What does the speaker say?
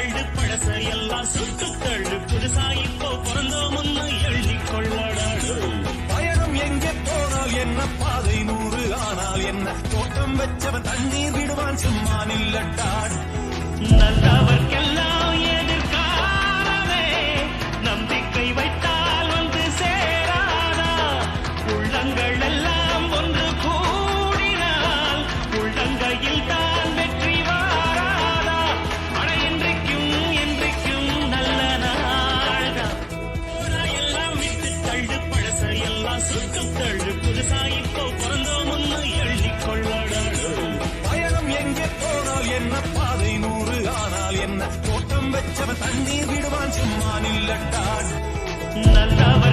தள்ளு பழச எல்லாம் சுட்டு தள்ளு புதுசா இப்போ பிறந்தோம்னு எள்ளிக்கொள்ளடாடு. பயணம் எங்கே போனால் என்ன பாதை 100 ஆனால் என்ன தோட்டம் வச்சவன் தண்ணீர் விடுவான் சும்மா நில்லட்டான். நல்லவர்க்கெல்லாம் எதிர்காலமே நம்பிக்கை வைத்தால் வந்து சேராதா. உள்ளங்கள் எல்லாம் ஒன்று கூடினால் உள்ளங்கையில் தான் வெற்றி வாராதா. அட என்றைக்கும் என்றைக்கும் நல்ல நாள்தான். எல்லாம் விட்டு தள்ளு பழச எல்லாம் சுட்டு தள்ளு புதுசா இப்போ பிறந்தோம்னு எள்ளிக்கொள்ளடாடு. பயணம் எங்கே போனால் என்ன பாதை 100 ஆனால் என்ன தோட்டம் வச்சவன் தண்ணீர் விடுவான் சும்மா நில்லட்டான். நல்லவ